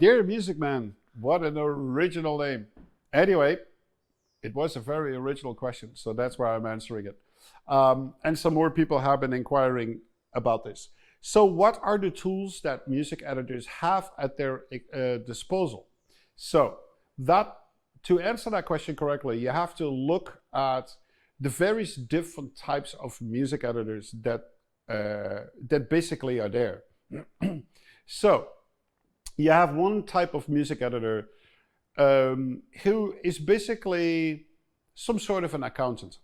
Dear Music Man, what an original name. Anyway, it was a very original question, so that's why I'm answering it. And some more people have been inquiring about this. So what are the tools that music editors have at their disposal? So that to answer that question correctly, you have to look at the various different types of music editors that basically are there. So you have one type of music editor who is basically some sort of an accountant.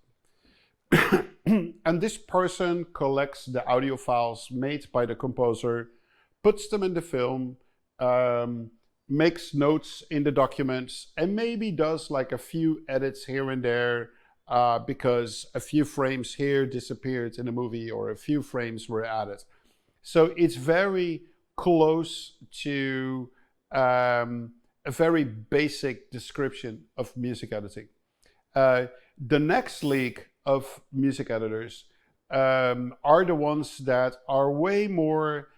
And this person collects the audio files made by the composer, puts them in the film, makes notes in the documents, and maybe does like a few edits here and there because a few frames here disappeared in the movie or a few frames were added. So it's very close to a very basic description of music editing. The next league of music editors are the ones that are way more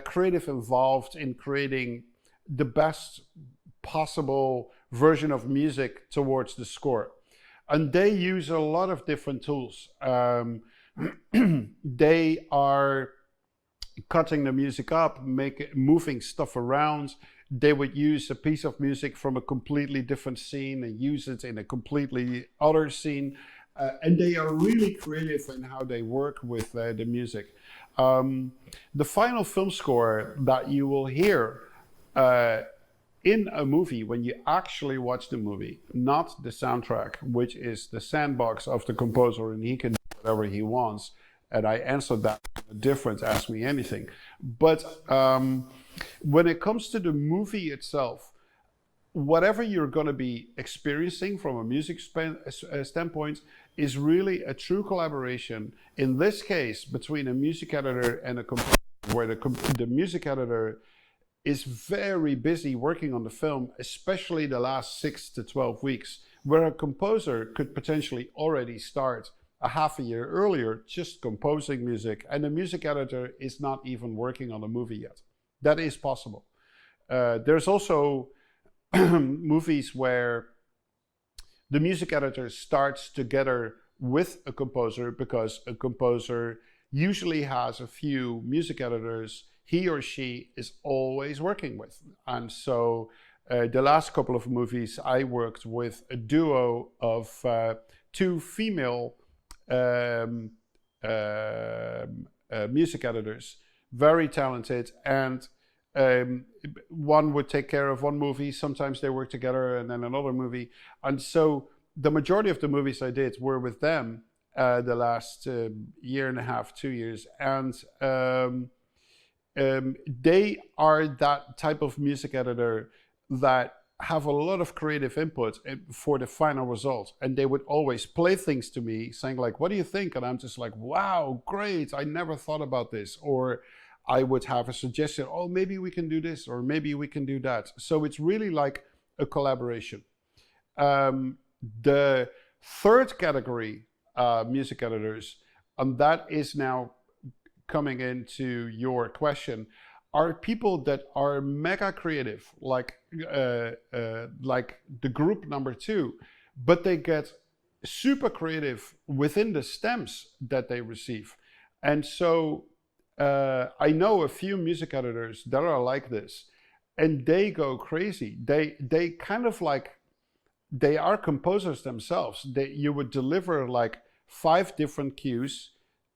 creative involved in creating the best possible version of music towards the score. And they use a lot of different tools. They are cutting the music up, moving stuff around. They would use a piece of music from a completely different scene and use it in a completely other scene. And they are really creative in how they work with the music. The final film score that you will hear in a movie when you actually watch the movie, not the soundtrack, which is the sandbox of the composer and he can do whatever he wants. And I answered that different, ask me anything. But when it comes to the movie itself, whatever you're going to be experiencing from a music standpoint is really a true collaboration, in this case, between a music editor and a composer, where the music editor is very busy working on the film, especially the last 6 to 12 weeks, where a composer could potentially already start a half a year earlier just composing music, and the music editor is not even working on a movie yet. That is possible. There's also movies where the music editor starts together with a composer because a composer usually has a few music editors he or she is always working with. And so the last couple of movies I worked with a duo of two female music editors, very talented, and one would take care of one movie, sometimes they work together, and then another movie. And so the majority of the movies I did were with them the last year and a half, 2 years, and they are that type of music editor that have a lot of creative input for the final result. And they would always play things to me saying like, what do you think? And I'm just like, wow, great, I never thought about this. Or I would have a suggestion, oh, maybe we can do this, or maybe we can do that. So it's really like a collaboration. The third category, music editors, and that is now coming into your question, are people that are mega creative, like the group number 2, but they get super creative within the stems that they receive. And so I know a few music editors that are like this, and they go crazy. They kind of like, they are composers themselves. You would deliver like 5 different cues,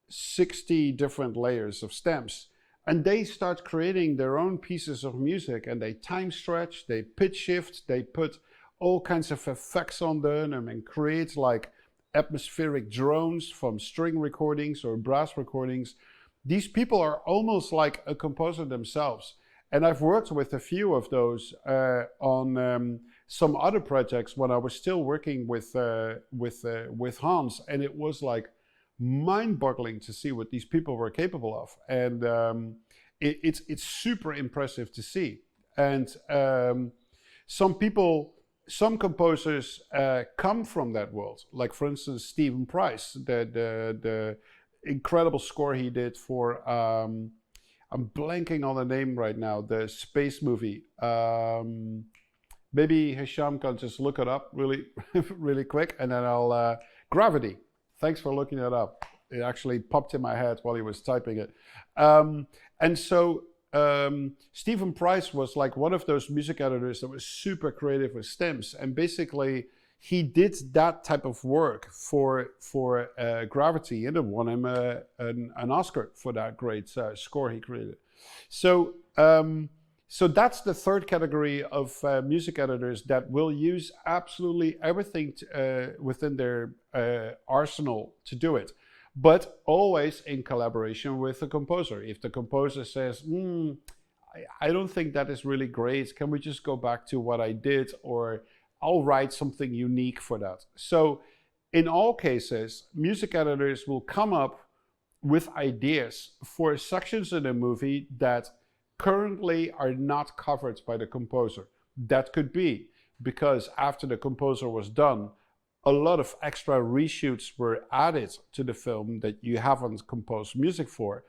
60 different layers of stems, and they start creating their own pieces of music, and they time stretch, they pitch shift, they put all kinds of effects on them and create like atmospheric drones from string recordings or brass recordings. These people are almost like a composer themselves. And I've worked with a few of those on some other projects when I was still working with Hans, and it was like mind-boggling to see what these people were capable of. And it's super impressive to see. And some composers come from that world. Like for instance, Stephen Price, the incredible score he did for I'm blanking on the name right now. The space movie. Maybe Hisham can just look it up really, really quick, and then I'll. Gravity. Thanks for looking it up. It actually popped in my head while he was typing it. And so Stephen Price was like one of those music editors that was super creative with stems, and basically he did that type of work for Gravity, and it won him an Oscar for that great score he created. So so that's the third category of music editors that will use absolutely everything within their arsenal to do it, but always in collaboration with the composer. If the composer says, I don't think that is really great, can we just go back to what I did, or I'll write something unique for that. So in all cases, music editors will come up with ideas for sections in a movie that currently are not covered by the composer. That could be because after the composer was done, a lot of extra reshoots were added to the film that you haven't composed music for.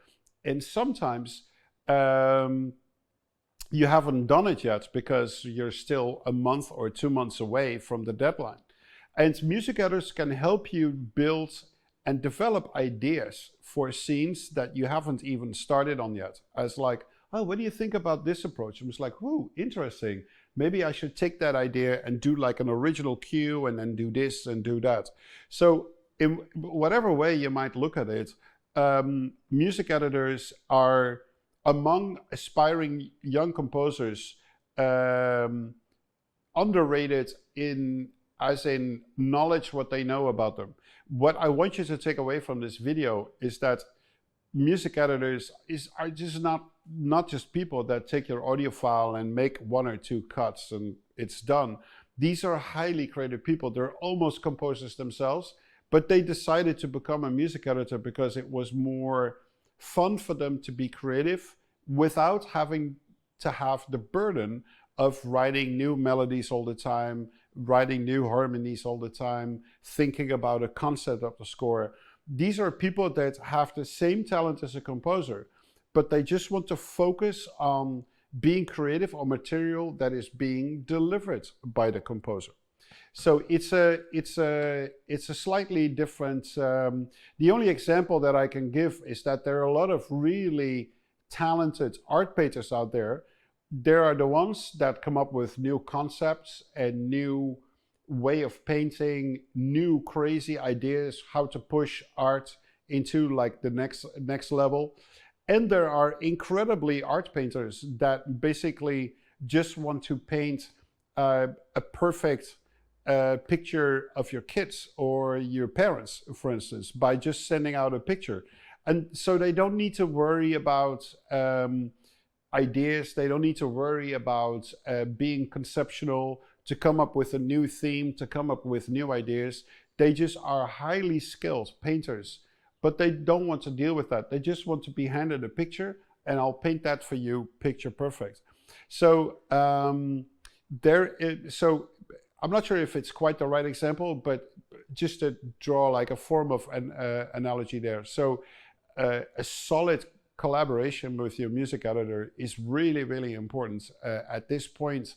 And sometimes you haven't done it yet because you're still a month or 2 months away from the deadline. And music editors can help you build and develop ideas for scenes that you haven't even started on yet. As like, oh, what do you think about this approach? And it's like, whoo, interesting. Maybe I should take that idea and do like an original cue and then do this and do that. So in whatever way you might look at it, music editors are among aspiring young composers underrated as in knowledge what they know about them. What I want you to take away from this video is that music editors are just not just people that take your audio file and make 1 or 2 cuts and it's done. These are highly creative people. They're almost composers themselves, but they decided to become a music editor because it was more fun for them to be creative without having to have the burden of writing new melodies all the time, writing new harmonies all the time, thinking about a concept of the score. These are people that have the same talent as a composer, but they just want to focus on being creative on material that is being delivered by the composer. So it's a slightly different. The only example that I can give is that there are a lot of really talented art painters out there. There are the ones that come up with new concepts and new way of painting, new crazy ideas how to push art into like the next level. And there are incredibly art painters that basically just want to paint a perfect picture of your kids or your parents, for instance, by just sending out a picture. And so they don't need to worry about ideas. They don't need to worry about being conceptual, to come up with a new theme, to come up with new ideas. They just are highly skilled painters, but they don't want to deal with that. They just want to be handed a picture and I'll paint that for you, picture perfect. So so I'm not sure if it's quite the right example, but just to draw like a form of an analogy there. So a solid collaboration with your music editor is really, really important at this point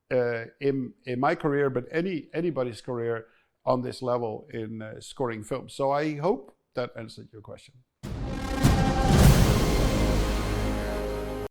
in my career, but anybody's career on this level in scoring films. So I hope that answered your question.